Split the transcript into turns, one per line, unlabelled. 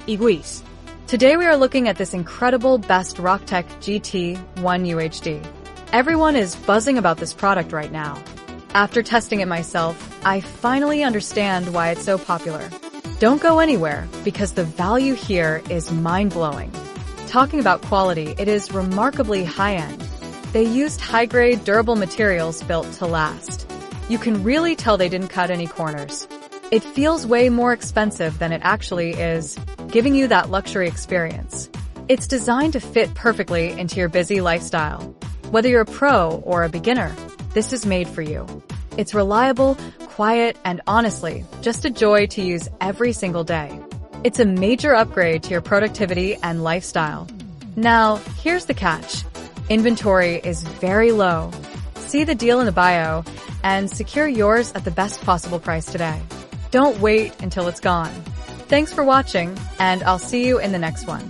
Iguis. Today we are looking at this incredible best RockTek GT1 UHD. Everyone is buzzing about this product right now. After testing it myself, I finally understand why it's so popular. Don't go anywhere, because the value here is mind-blowing. Talking about quality, it is remarkably high-end. They used high-grade, durable materials built to last. You can really tell they didn't cut any corners. It feels way more expensive than it actually is, giving you that luxury experience. It's designed to fit perfectly into your busy lifestyle. Whether you're a pro or a beginner, this is made for you. It's reliable, quiet, and honestly, just a joy to use every single day. It's a major upgrade to your productivity and lifestyle. Now, here's the catch. Inventory is very low. See the deal in the bio and secure yours at the best possible price today. Don't wait until it's gone. Thanks for watching, and I'll see you in the next one.